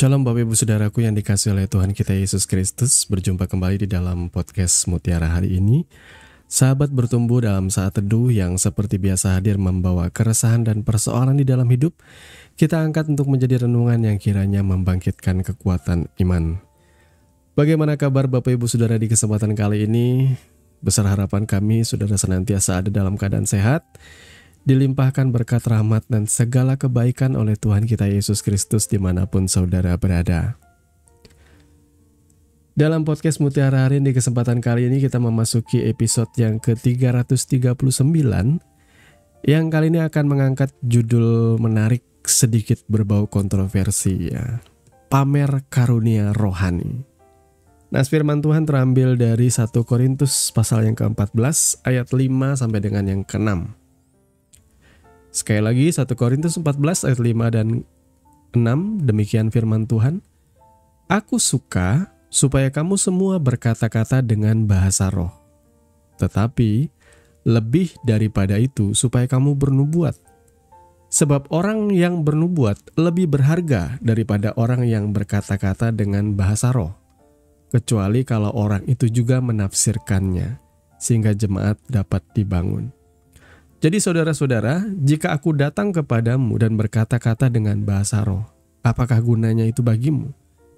Shalom Bapak Ibu Saudaraku yang dikasihi oleh Tuhan kita Yesus Kristus. Berjumpa kembali di dalam podcast Mutiara hari ini. Sahabat bertumbuh dalam saat teduh yang seperti biasa hadir membawa keresahan dan persoalan di dalam hidup. Kita angkat untuk menjadi renungan yang kiranya membangkitkan kekuatan iman. Bagaimana kabar Bapak Ibu Saudara di kesempatan kali ini? Besar harapan kami saudara senantiasa ada dalam keadaan sehat, dilimpahkan berkat rahmat dan segala kebaikan oleh Tuhan kita Yesus Kristus dimanapun saudara berada. Dalam podcast Mutiara hari ini, di kesempatan kali ini kita memasuki episode yang ke-339 yang kali ini akan mengangkat judul menarik sedikit berbau kontroversi ya. Pamer karunia rohani. Nah, firman Tuhan terambil dari 1 Korintus pasal yang ke-14 ayat 5 sampai dengan yang ke-6. Sekali lagi 1 Korintus 14 ayat 5 dan 6, demikian firman Tuhan. Aku suka supaya kamu semua berkata-kata dengan bahasa roh. Tetapi lebih daripada itu supaya kamu bernubuat. Sebab orang yang bernubuat lebih berharga daripada orang yang berkata-kata dengan bahasa roh. Kecuali kalau orang itu juga menafsirkannya, sehingga jemaat dapat dibangun. Jadi saudara-saudara, jika aku datang kepadamu dan berkata-kata dengan bahasa roh, apakah gunanya itu bagimu?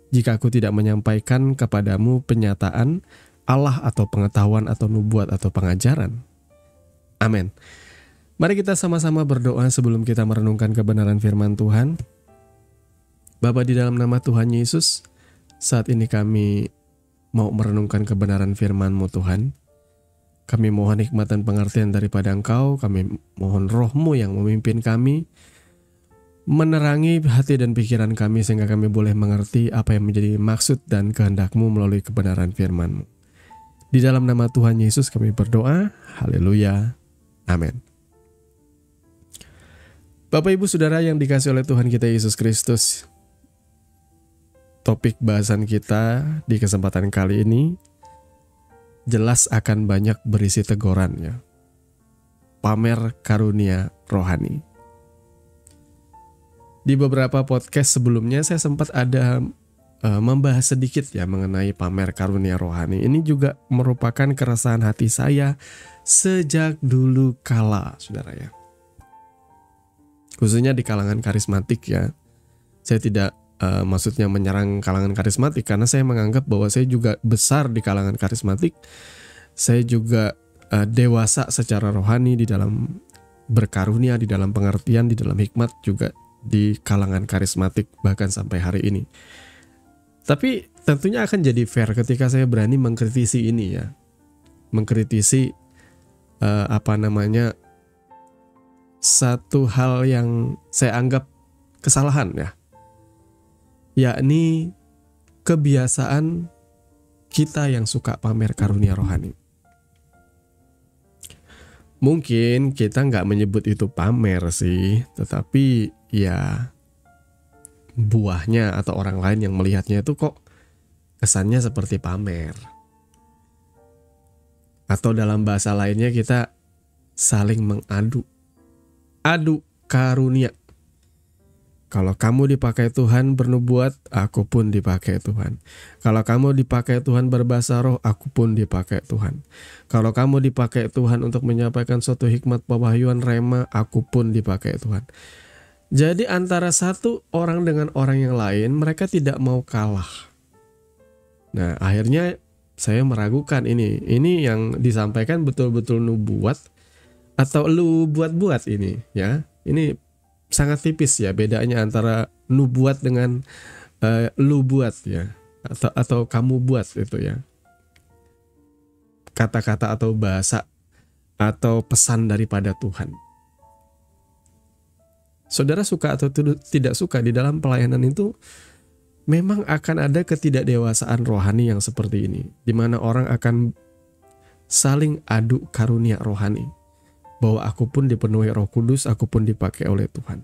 Jika aku tidak menyampaikan kepadamu penyataan Allah atau pengetahuan atau nubuat atau pengajaran. Amin. Mari kita sama-sama berdoa sebelum kita merenungkan kebenaran firman Tuhan. Bapa, di dalam nama Tuhan Yesus, saat ini kami mau merenungkan kebenaran firman-Mu Tuhan. Kami mohon hikmat dan pengertian daripada Engkau. Kami mohon roh-Mu yang memimpin kami, menerangi hati dan pikiran kami sehingga kami boleh mengerti apa yang menjadi maksud dan kehendak-Mu melalui kebenaran firman-Mu. Di dalam nama Tuhan Yesus kami berdoa. Haleluya. Amin. Bapak Ibu Saudara yang dikasihi oleh Tuhan kita Yesus Kristus, topik bahasan kita di kesempatan kali ini jelas akan banyak berisi teguran ya. Pamer karunia rohani. Di beberapa podcast sebelumnya saya sempat ada membahas sedikit ya mengenai pamer karunia rohani. Ini juga merupakan keresahan hati saya sejak dulu kala, saudara ya. Khususnya di kalangan karismatik ya. Saya tidak maksudnya menyerang kalangan karismatik, karena saya menganggap bahwa saya juga besar di kalangan karismatik. Saya juga dewasa secara rohani di dalam berkarunia, di dalam pengertian, di dalam hikmat juga di kalangan karismatik bahkan sampai hari ini. Tapi tentunya akan jadi fair ketika saya berani mengkritisi ini ya. Mengkritisi satu hal yang saya anggap kesalahan ya. Yakni kebiasaan kita yang suka pamer karunia rohani. Mungkin kita nggak menyebut itu pamer sih, tetapi ya buahnya atau orang lain yang melihatnya itu kok kesannya seperti pamer. Atau dalam bahasa lainnya kita saling mengadu. Adu karunia. Kalau kamu dipakai Tuhan bernubuat, aku pun dipakai Tuhan. Kalau kamu dipakai Tuhan berbahasa roh, aku pun dipakai Tuhan. Kalau kamu dipakai Tuhan untuk menyampaikan suatu hikmat pewahyuan rema, aku pun dipakai Tuhan. Jadi antara satu orang dengan orang yang lain, mereka tidak mau kalah. Nah, akhirnya saya meragukan ini. Ini yang disampaikan betul-betul nubuat atau lu buat-buat ini ya. Ini sangat tipis ya bedanya antara nubuat dengan lu buat ya, atau kamu buat itu ya. Kata-kata atau bahasa atau pesan daripada Tuhan. Saudara suka atau tidak suka, di dalam pelayanan itu memang akan ada ketidakdewasaan rohani yang seperti ini, di mana orang akan saling adu karunia rohani. Bahwa aku pun dipenuhi Roh Kudus, aku pun dipakai oleh Tuhan.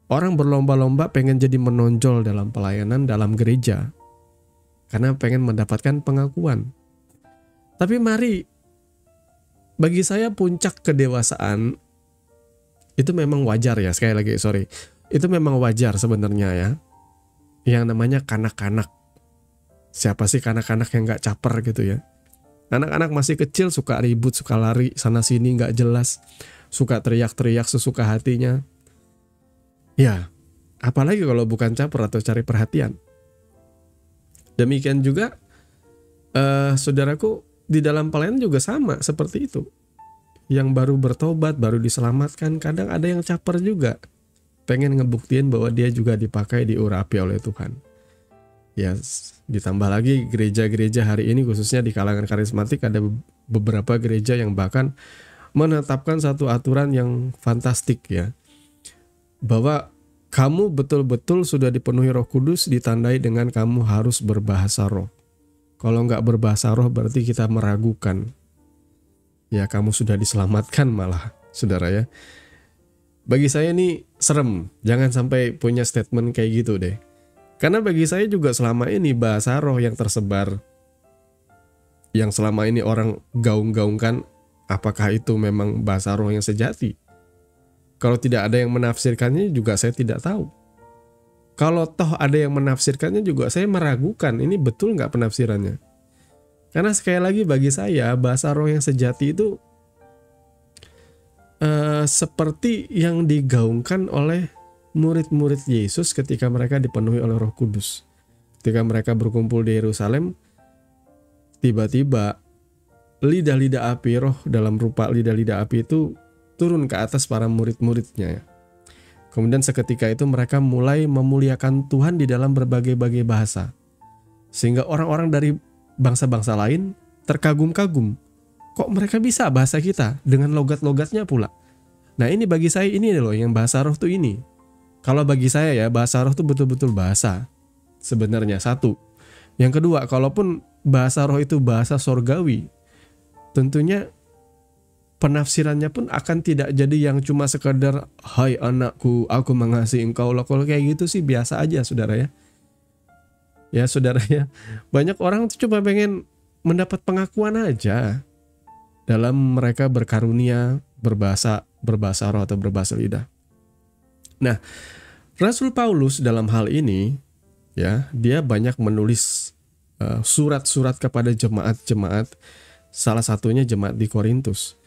Orang berlomba-lomba pengen jadi menonjol dalam pelayanan, dalam gereja, karena pengen mendapatkan pengakuan. Tapi mari, bagi saya puncak kedewasaan itu memang wajar ya, sekali lagi sorry. Itu memang wajar sebenarnya ya. yang namanya kanak-kanak. Siapa sih kanak-kanak yang gak caper gitu ya? Anak-anak masih kecil suka ribut, suka lari sana sini gak jelas, suka teriak-teriak sesuka hatinya. Ya, apalagi kalau bukan caper atau cari perhatian. Demikian juga saudaraku, di dalam pelayanan juga sama seperti itu. Yang baru bertobat, baru diselamatkan, kadang ada yang caper juga, pengen ngebuktiin bahwa dia juga dipakai, diurapi oleh Tuhan. Ya, ditambah lagi gereja-gereja hari ini, khususnya di kalangan karismatik, ada beberapa gereja yang bahkan menetapkan satu aturan yang fantastik ya, bahwa kamu betul-betul sudah dipenuhi Roh Kudus ditandai dengan kamu harus berbahasa roh. Kalau nggak berbahasa roh berarti kita meragukan. Ya, kamu sudah diselamatkan malah, saudara ya. Bagi saya ini serem, jangan sampai punya statement kayak gitu deh. Karena bagi saya juga selama ini bahasa roh yang tersebar, yang selama ini orang gaung-gaungkan, apakah itu memang bahasa roh yang sejati? Kalau tidak ada yang menafsirkannya juga saya tidak tahu. Kalau toh ada yang menafsirkannya juga saya meragukan, ini betul nggak penafsirannya? Karena sekali lagi bagi saya bahasa roh yang sejati itu seperti yang digaungkan oleh murid-murid Yesus ketika mereka dipenuhi oleh Roh Kudus. Ketika mereka berkumpul di Yerusalem, tiba-tiba lidah-lidah api, roh dalam rupa lidah-lidah api itu turun ke atas para murid-muridnya. Kemudian seketika itu mereka mulai memuliakan Tuhan di dalam berbagai-bagai bahasa. Sehingga orang-orang dari bangsa-bangsa lain terkagum-kagum. Kok mereka bisa bahasa kita dengan logat-logatnya pula? Nah, ini bagi saya ini loh yang bahasa roh tuh ini. Kalau bagi saya ya, bahasa roh itu betul-betul bahasa. Sebenarnya satu. Yang kedua, kalaupun bahasa roh itu bahasa sorgawi, tentunya penafsirannya pun akan tidak jadi yang cuma sekedar, hai anakku, aku mengasihi engkau. Kalau kayak gitu sih biasa aja, saudara ya. Ya, saudara ya. Banyak orang tuh cuma pengen mendapat pengakuan aja dalam mereka berkarunia berbahasa roh atau berbahasa lidah. Nah, Rasul Paulus dalam hal ini ya, dia banyak menulis surat-surat kepada jemaat-jemaat, salah satunya jemaat di Korintus.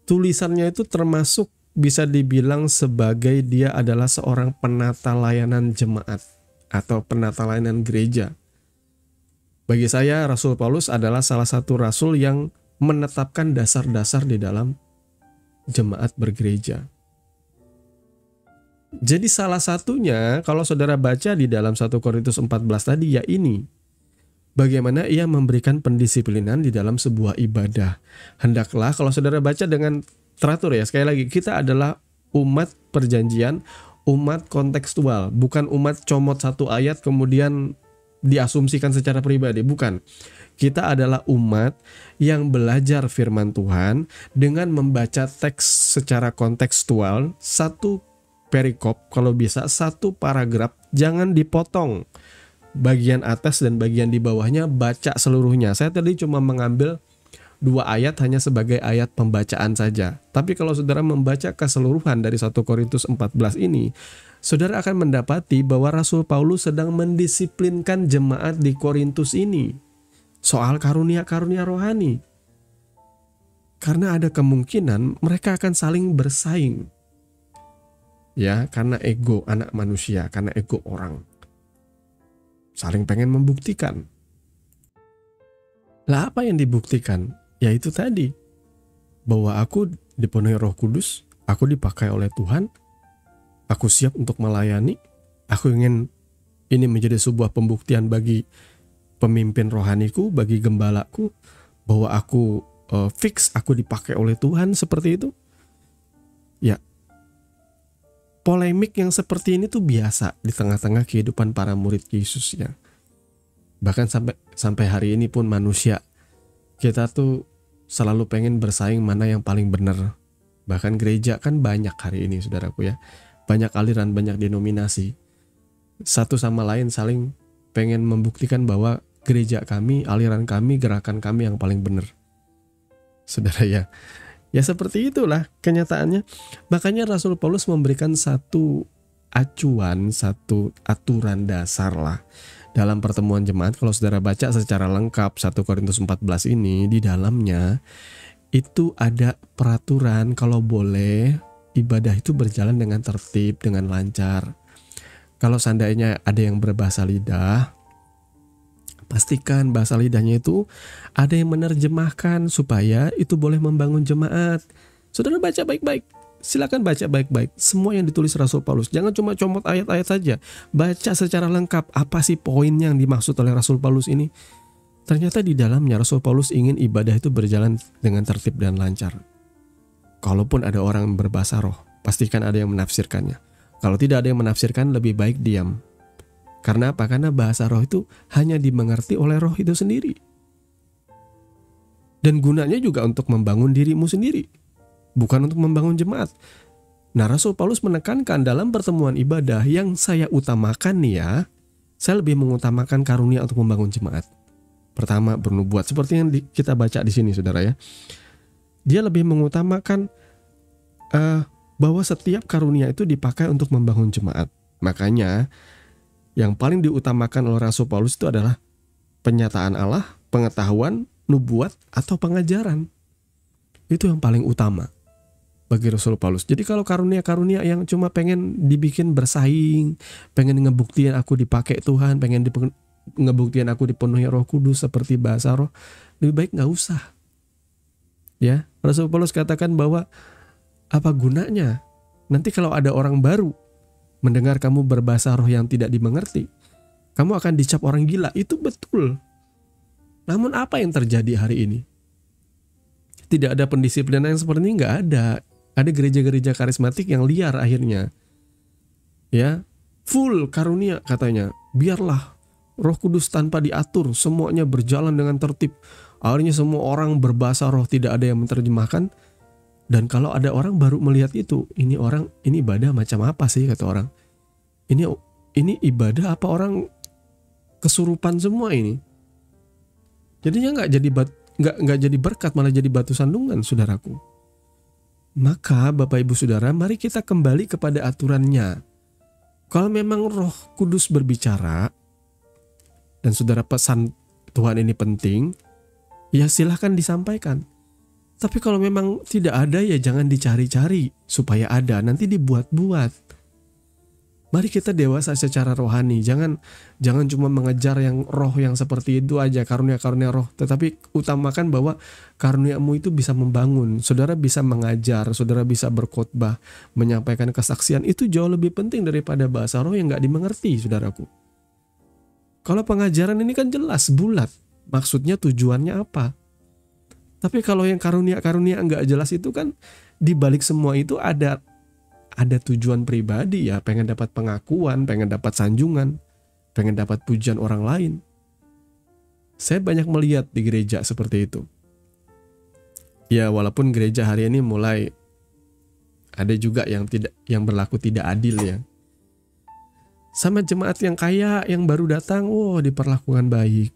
Tulisannya itu termasuk bisa dibilang sebagai dia adalah seorang penata layanan jemaat atau penata layanan gereja. Bagi saya Rasul Paulus adalah salah satu rasul yang menetapkan dasar-dasar di dalam jemaat bergereja. Jadi salah satunya kalau saudara baca di dalam 1 Korintus 14 tadi ya ini. Bagaimana ia memberikan pendisiplinan di dalam sebuah ibadah. Hendaklah kalau saudara baca dengan teratur ya, sekali lagi kita adalah umat perjanjian, umat kontekstual, bukan umat comot satu ayat kemudian diasumsikan secara pribadi, bukan. Kita adalah umat yang belajar firman Tuhan dengan membaca teks secara kontekstual, satu perikop, kalau bisa satu paragraf, jangan dipotong. Bagian atas dan bagian di bawahnya baca seluruhnya. Saya tadi cuma mengambil 2 ayat hanya sebagai ayat pembacaan saja. Tapi kalau saudara membaca keseluruhan dari 1 Korintus 14 ini, saudara akan mendapati bahwa Rasul Paulus sedang mendisiplinkan jemaat di Korintus ini soal karunia-karunia rohani. Karena ada kemungkinan mereka akan saling bersaing. Ya, karena ego anak manusia, karena ego orang. Saling pengen membuktikan. Lah apa yang dibuktikan? Ya itu tadi. Bahwa aku dipenuhi Roh Kudus, aku dipakai oleh Tuhan, aku siap untuk melayani, aku ingin ini menjadi sebuah pembuktian bagi pemimpin rohaniku, bagi gembalaku, bahwa aku fix, aku dipakai oleh Tuhan seperti itu. Ya, polemik yang seperti ini tuh biasa di tengah-tengah kehidupan para murid Yesus ya. Bahkan sampai hari ini pun manusia, kita tuh selalu pengen bersaing mana yang paling benar. Bahkan gereja kan banyak hari ini saudaraku ya. Banyak aliran, banyak denominasi. Satu sama lain saling pengen membuktikan bahwa gereja kami, aliran kami, gerakan kami yang paling benar. Saudara ya. Ya seperti itulah kenyataannya. Makanya Rasul Paulus memberikan satu acuan, satu aturan dasar lah dalam pertemuan jemaat. Kalau saudara baca secara lengkap 1 Korintus 14 ini, di dalamnya itu ada peraturan kalau boleh ibadah itu berjalan dengan tertib, dengan lancar. Kalau seandainya ada yang berbahasa lidah, pastikan bahasa lidahnya itu ada yang menerjemahkan supaya itu boleh membangun jemaat. Saudara baca baik-baik. Silakan baca baik-baik semua yang ditulis Rasul Paulus. Jangan cuma comot ayat-ayat saja. Baca secara lengkap apa sih poin yang dimaksud oleh Rasul Paulus ini. Ternyata di dalamnya Rasul Paulus ingin ibadah itu berjalan dengan tertib dan lancar. Kalaupun ada orang berbahasa roh, pastikan ada yang menafsirkannya. Kalau tidak ada yang menafsirkan, lebih baik diam. Karena apa? Karena bahasa roh itu hanya dimengerti oleh roh itu sendiri. Dan gunanya juga untuk membangun dirimu sendiri, bukan untuk membangun jemaat. Nah, Rasul Paulus menekankan dalam pertemuan ibadah yang saya utamakan nih ya, saya lebih mengutamakan karunia untuk membangun jemaat. Pertama, bernubuat, seperti yang kita baca di sini, saudara ya. Dia lebih mengutamakan bahwa setiap karunia itu dipakai untuk membangun jemaat. Makanya, yang paling diutamakan oleh Rasul Paulus itu adalah penyataan Allah, pengetahuan, nubuat, atau pengajaran. Itu yang paling utama bagi Rasul Paulus. Jadi kalau karunia-karunia yang cuma pengen dibikin bersaing, pengen ngebuktiin aku dipakai Tuhan, pengen ngebuktiin aku dipenuhi Roh Kudus seperti bahasa roh, lebih baik nggak usah. Ya, Rasul Paulus katakan bahwa apa gunanya nanti kalau ada orang baru mendengar kamu berbahasa roh yang tidak dimengerti, kamu akan dicap orang gila. Itu betul. Namun apa yang terjadi hari ini? Tidak ada pendisiplinan yang seperti ini, nggak ada. Ada gereja-gereja karismatik yang liar akhirnya. Ya, full karunia katanya. Biarlah Roh Kudus tanpa diatur, semuanya berjalan dengan tertib. Akhirnya semua orang berbahasa roh, tidak ada yang menerjemahkan. Dan kalau ada orang baru melihat itu, ini ibadah macam apa sih, kata orang. Ini ibadah apa orang kesurupan semua ini? Jadinya nggak jadi berkat, malah jadi batu sandungan, saudaraku. Maka Bapak Ibu Saudara, mari kita kembali kepada aturannya. Kalau memang Roh Kudus berbicara dan saudara pesan Tuhan ini penting, ya silahkan disampaikan. Tapi kalau memang tidak ada, ya jangan dicari-cari supaya ada, nanti dibuat-buat. Mari kita dewasa secara rohani, jangan cuma mengejar yang roh yang seperti itu aja, karunia-karunia roh, tetapi utamakan bahwa karuniamu itu bisa membangun. Saudara bisa mengajar, saudara bisa berkhotbah, menyampaikan kesaksian, itu jauh lebih penting daripada bahasa roh yang gak dimengerti, saudaraku. Kalau pengajaran ini kan jelas, bulat, maksudnya tujuannya apa. Tapi kalau yang karunia-karunia nggak jelas itu kan, dibalik semua itu ada tujuan pribadi ya, pengen dapat pengakuan, pengen dapat sanjungan, pengen dapat pujian orang lain. Saya banyak melihat di gereja seperti itu. Ya, walaupun gereja hari ini mulai ada juga yang berlaku tidak adil ya. Sama jemaat yang kaya yang baru datang, diperlakukan baik.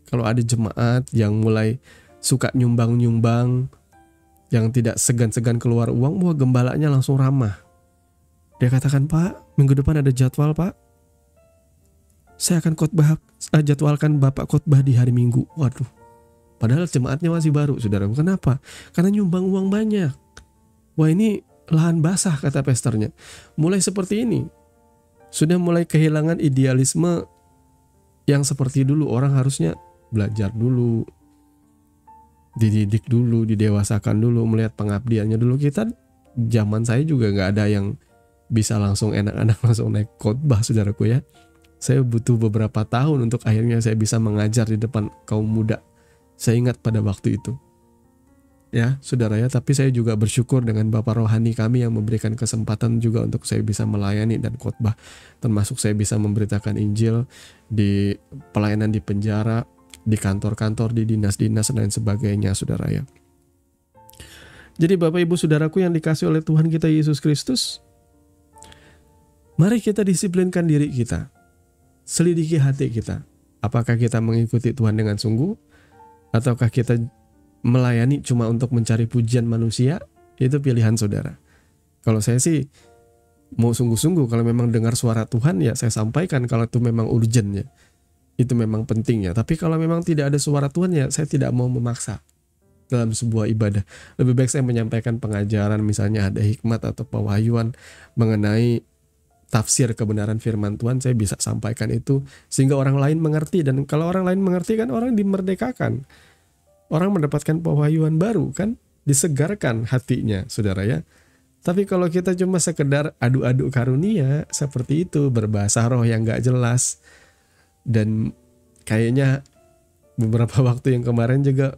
Kalau ada jemaat yang mulai suka nyumbang-nyumbang, yang tidak segan-segan keluar uang, gembalanya langsung ramah. Dia katakan, "Pak, minggu depan ada jadwal, Pak. Saya akan jadwalkan Bapak khotbah di hari Minggu." Waduh, padahal jemaatnya masih baru, saudara. Kenapa? Karena nyumbang uang banyak. Wah, ini lahan basah, kata pastornya. Mulai seperti ini, sudah mulai kehilangan idealisme yang seperti dulu. Orang harusnya belajar dulu, dididik dulu, didewasakan dulu, melihat pengabdiannya dulu. Kita zaman saya juga nggak ada yang bisa langsung enak-enak langsung naik khotbah, saudaraku ya. Saya butuh beberapa tahun untuk akhirnya saya bisa mengajar di depan kaum muda. Saya ingat pada waktu itu. Ya, saudara ya, tapi saya juga bersyukur dengan Bapak rohani kami yang memberikan kesempatan juga untuk saya bisa melayani dan khotbah. Termasuk saya bisa memberitakan Injil di pelayanan di penjara, di kantor-kantor, di dinas-dinas dan sebagainya, saudara ya. Jadi Bapak Ibu Saudaraku yang dikasih oleh Tuhan kita Yesus Kristus, mari kita disiplinkan diri kita. Selidiki hati kita. Apakah kita mengikuti Tuhan dengan sungguh? Ataukah kita melayani cuma untuk mencari pujian manusia? Itu pilihan saudara. Kalau saya sih mau sungguh-sungguh kalau memang dengar suara Tuhan ya saya sampaikan kalau itu memang urgent ya. Itu memang penting ya. Tapi kalau memang tidak ada suara Tuhan ya saya tidak mau memaksa dalam sebuah ibadah. Lebih baik saya menyampaikan pengajaran, misalnya ada hikmat atau pewahyuan mengenai tafsir kebenaran firman Tuhan, saya bisa sampaikan itu sehingga orang lain mengerti. Dan kalau orang lain mengerti kan orang dimerdekakan. Orang mendapatkan pewahyuan baru kan, disegarkan hatinya, saudara ya. Tapi kalau kita cuma sekedar adu-adu karunia seperti itu, berbahasa roh yang gak jelas, dan kayaknya beberapa waktu yang kemarin juga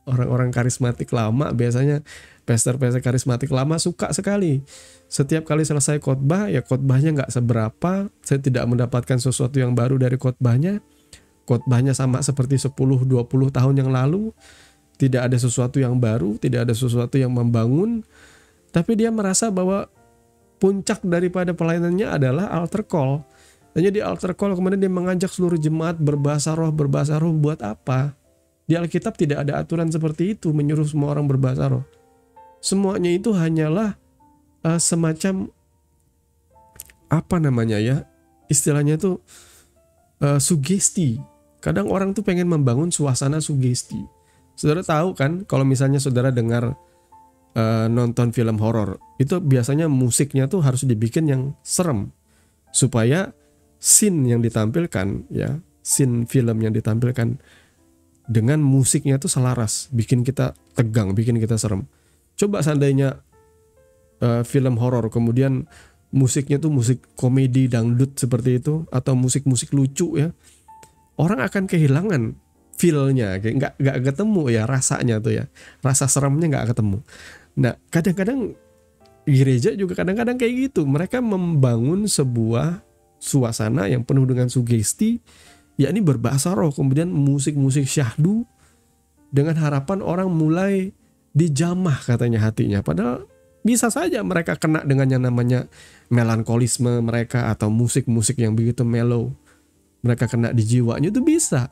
orang-orang karismatik lama, biasanya pastor-pastor karismatik lama suka sekali. Setiap kali selesai khotbah, ya khotbahnya nggak seberapa, saya tidak mendapatkan sesuatu yang baru dari khotbahnya. Khotbahnya sama seperti 10-20 tahun yang lalu, tidak ada sesuatu yang baru, tidak ada sesuatu yang membangun. Tapi dia merasa bahwa puncak daripada pelayanannya adalah altar call. Dan jadi altar call kemudian dia mengajak seluruh jemaat berbahasa roh buat apa? Di Alkitab tidak ada aturan seperti itu, menyuruh semua orang berbahasa roh. Semuanya itu hanyalah semacam apa namanya ya, istilahnya itu sugesti. Kadang orang tuh pengen membangun suasana sugesti. Saudara tahu kan, kalau misalnya saudara dengar nonton film horor, itu biasanya musiknya tuh harus dibikin yang serem supaya scene yang ditampilkan ya, scene film yang ditampilkan dengan musiknya tuh selaras, bikin kita tegang, bikin kita serem. Coba seandainya film horor kemudian musiknya tuh musik komedi dangdut seperti itu, atau musik-musik lucu ya, orang akan kehilangan feel-nya, nggak ketemu ya rasanya tuh ya, rasa seremnya nggak ketemu. Nah kadang-kadang gereja juga kadang-kadang kayak gitu, mereka membangun sebuah suasana yang penuh dengan sugesti, yakni berbahasa roh, kemudian musik-musik syahdu, dengan harapan orang mulai dijamah katanya hatinya. Padahal bisa saja mereka kena dengan yang namanya melankolisme mereka, atau musik-musik yang begitu mellow, mereka kena di jiwanya, itu bisa,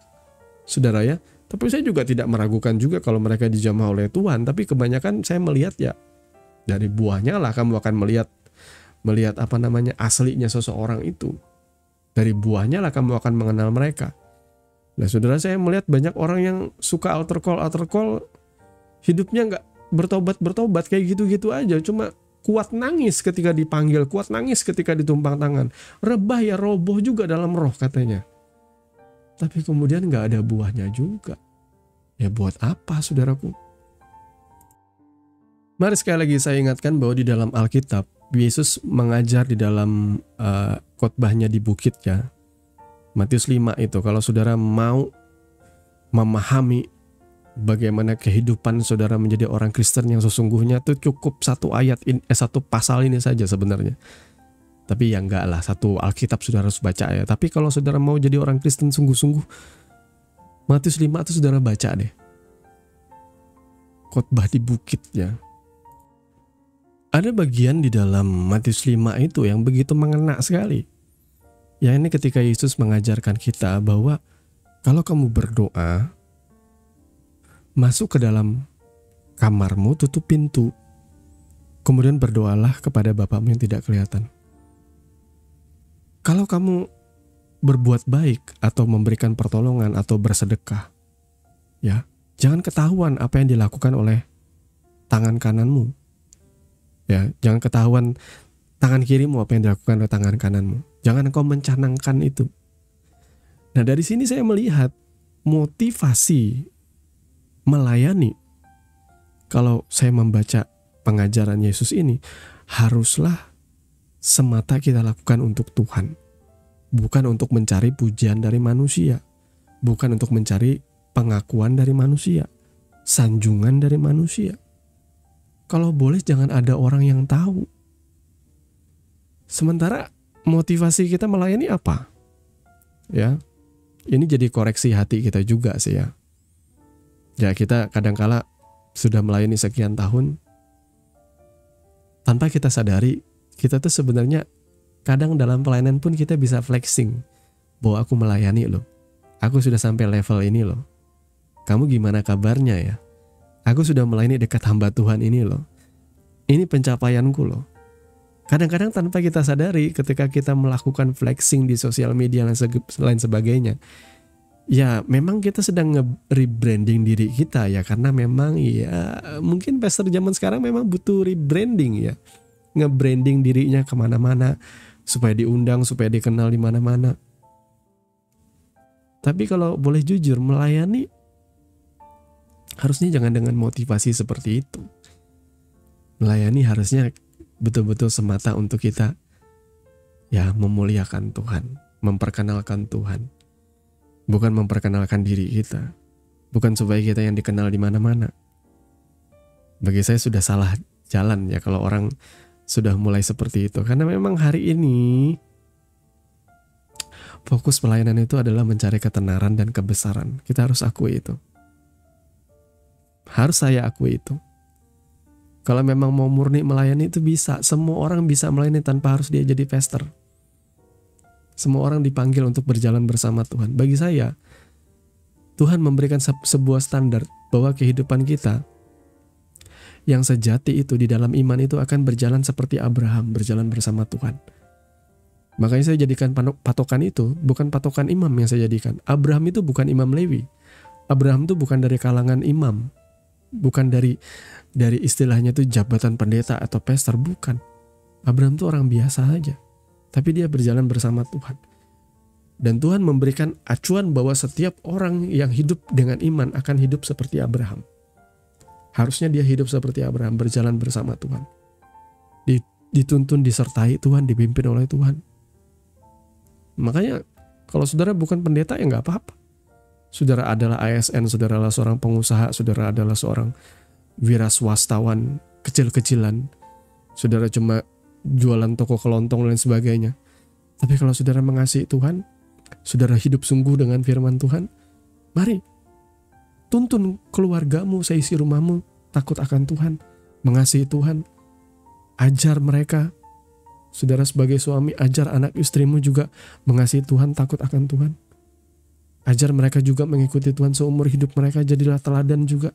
saudara ya. Tapi saya juga tidak meragukan juga kalau mereka dijamah oleh Tuhan. Tapi kebanyakan saya melihat ya, dari buahnya lah kamu akan melihat apa namanya aslinya seseorang itu. Dari buahnya lah kamu akan mengenal mereka. Nah saudara, saya melihat banyak orang yang suka altar call, hidupnya nggak bertobat kayak gitu-gitu aja. Cuma kuat nangis ketika dipanggil, kuat nangis ketika ditumpang tangan. Rebah ya roboh juga dalam roh katanya. Tapi kemudian nggak ada buahnya juga. Ya buat apa saudaraku? Mari sekali lagi saya ingatkan bahwa di dalam Alkitab, Yesus mengajar di dalam khotbahnya di bukit ya. Matius 5 itu, kalau saudara mau memahami bagaimana kehidupan saudara menjadi orang Kristen yang sesungguhnya, itu cukup satu pasal ini saja sebenarnya. Tapi ya enggak lah, satu Alkitab saudara harus baca ya. Tapi kalau saudara mau jadi orang Kristen sungguh-sungguh, Matius 5 itu saudara baca deh. Khotbah di bukit ya. Ada bagian di dalam Matius 5 itu yang begitu mengena sekali. Ya ini ketika Yesus mengajarkan kita bahwa kalau kamu berdoa, masuk ke dalam kamarmu, tutup pintu, kemudian berdoalah kepada Bapamu yang tidak kelihatan. Kalau kamu berbuat baik atau memberikan pertolongan atau bersedekah, ya, jangan ketahuan apa yang dilakukan oleh tangan kananmu. Ya, jangan ketahuan tangan kirimu apa yang dilakukan oleh tangan kananmu. Jangan engkau mencanangkan itu. Nah, dari sini saya melihat motivasi melayani. Kalau saya membaca pengajaran Yesus ini, haruslah semata kita lakukan untuk Tuhan. Bukan untuk mencari pujian dari manusia. Bukan untuk mencari pengakuan dari manusia. Sanjungan dari manusia. Kalau boleh jangan ada orang yang tahu. Sementara motivasi kita melayani apa? Ya, ini jadi koreksi hati kita juga sih ya. Ya kita kadangkala sudah melayani sekian tahun, tanpa kita sadari, kita tuh sebenarnya kadang dalam pelayanan pun kita bisa flexing bahwa aku melayani loh. Aku sudah sampai level ini loh. Kamu gimana kabarnya ya? Aku sudah melayani dekat hamba Tuhan ini loh. Ini pencapaianku loh. Kadang-kadang tanpa kita sadari ketika kita melakukan flexing di sosial media dan lain sebagainya, ya memang kita sedang nge-rebranding diri kita ya, karena memang ya mungkin pastor zaman sekarang memang butuh rebranding ya, nge-branding dirinya kemana-mana supaya diundang, supaya dikenal di mana-mana. Tapi kalau boleh jujur, melayani harusnya jangan dengan motivasi seperti itu. Melayani harusnya betul-betul semata untuk kita ya memuliakan Tuhan, memperkenalkan Tuhan. Bukan memperkenalkan diri kita. Bukan supaya kita yang dikenal di mana-mana. Bagi saya sudah salah jalan ya kalau orang sudah mulai seperti itu. Karena memang hari ini fokus pelayanan itu adalah mencari ketenaran dan kebesaran. Kita harus akui itu. Harus saya akui itu. Kalau memang mau murni melayani itu bisa. Semua orang bisa melayani tanpa harus dia jadi pastor. Semua orang dipanggil untuk berjalan bersama Tuhan. Bagi saya, Tuhan memberikan sebuah standar bahwa kehidupan kita yang sejati itu di dalam iman itu akan berjalan seperti Abraham, berjalan bersama Tuhan. Makanya saya jadikan patokan itu, bukan patokan imam yang saya jadikan. Abraham itu bukan imam Lewi. Abraham itu bukan dari kalangan imam. Bukan dari istilahnya itu jabatan pendeta atau pastor, bukan. Abraham itu orang biasa aja. Tapi dia berjalan bersama Tuhan. Dan Tuhan memberikan acuan bahwa setiap orang yang hidup dengan iman akan hidup seperti Abraham. Harusnya dia hidup seperti Abraham, berjalan bersama Tuhan. Dituntun, disertai Tuhan, dipimpin oleh Tuhan. Makanya kalau saudara bukan pendeta ya gak apa-apa. Saudara adalah ASN, saudara adalah seorang pengusaha, saudara adalah seorang wira swastawan kecil-kecilan, saudara cuma jualan toko kelontong dan sebagainya. Tapi kalau saudara mengasihi Tuhan, saudara hidup sungguh dengan firman Tuhan, mari tuntun keluargamu, seisi rumahmu takut akan Tuhan, mengasihi Tuhan. Ajar mereka, saudara sebagai suami, ajar anak istrimu juga mengasihi Tuhan, takut akan Tuhan. Ajar mereka juga mengikuti Tuhan seumur hidup mereka, jadilah teladan juga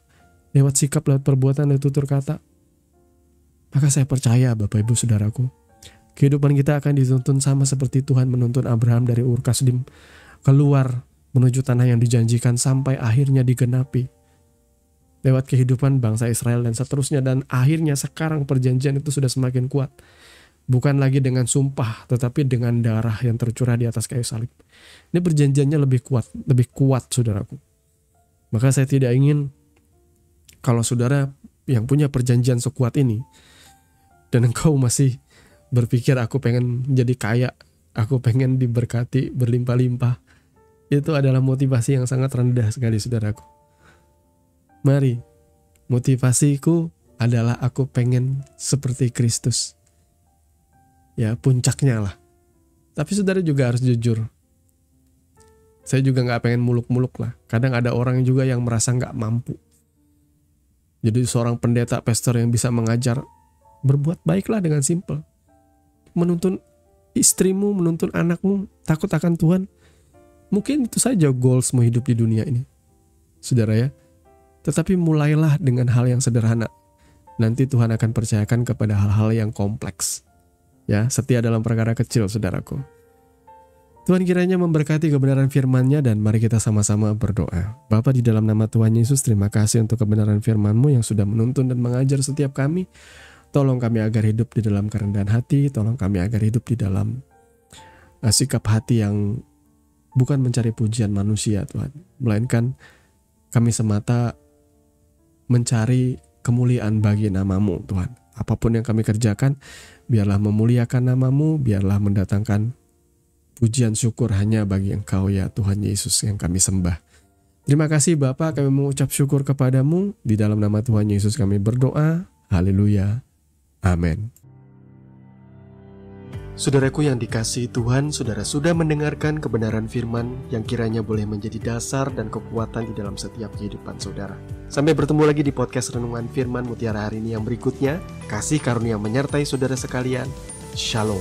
lewat sikap, lewat perbuatan, lewat tutur kata. Maka saya percaya Bapak Ibu Saudaraku, kehidupan kita akan dituntun sama seperti Tuhan menuntun Abraham dari Ur Kasdim keluar menuju tanah yang dijanjikan sampai akhirnya digenapi. Lewat kehidupan bangsa Israel dan seterusnya, dan akhirnya sekarang perjanjian itu sudah semakin kuat. Bukan lagi dengan sumpah, tetapi dengan darah yang tercurah di atas kayu salib. Ini perjanjiannya lebih kuat saudaraku. Maka saya tidak ingin kalau saudara yang punya perjanjian sekuat ini, dan engkau masih berpikir aku pengen jadi kaya, aku pengen diberkati berlimpah-limpah, itu adalah motivasi yang sangat rendah sekali saudaraku. Mari, motivasiku adalah aku pengen seperti Kristus. Ya puncaknya lah. Tapi saudara juga harus jujur. Saya juga gak pengen muluk-muluk lah. Kadang ada orang juga yang merasa gak mampu. Jadi seorang pendeta, pastor yang bisa mengajar, berbuat baiklah dengan simple. Menuntun istrimu, menuntun anakmu, takut akan Tuhan. Mungkin itu saja goalsmu hidup di dunia ini, saudara ya. Tetapi mulailah dengan hal yang sederhana. Nanti Tuhan akan percayakan kepada hal-hal yang kompleks. Ya, setia dalam perkara kecil, saudaraku. Tuhan kiranya memberkati kebenaran firman-Nya, dan mari kita sama-sama berdoa. Bapa, di dalam nama Tuhan Yesus, terima kasih untuk kebenaran firman-Mu yang sudah menuntun dan mengajar setiap kami. Tolong kami agar hidup di dalam kerendahan hati, tolong kami agar hidup di dalam sikap hati yang bukan mencari pujian manusia, Tuhan. Melainkan kami semata mencari kemuliaan bagi nama-Mu, Tuhan. Apapun yang kami kerjakan, biarlah memuliakan nama-Mu, biarlah mendatangkan pujian syukur hanya bagi Engkau ya Tuhan Yesus yang kami sembah. Terima kasih Bapa, kami mengucap syukur kepadamu. Di dalam nama Tuhan Yesus kami berdoa. Haleluya. Amin. Saudaraku yang dikasihi Tuhan, saudara sudah mendengarkan kebenaran firman yang kiranya boleh menjadi dasar dan kekuatan di dalam setiap kehidupan saudara. Sampai bertemu lagi di podcast Renungan Firman Mutiara hari ini yang berikutnya. Kasih karunia menyertai saudara sekalian. Shalom.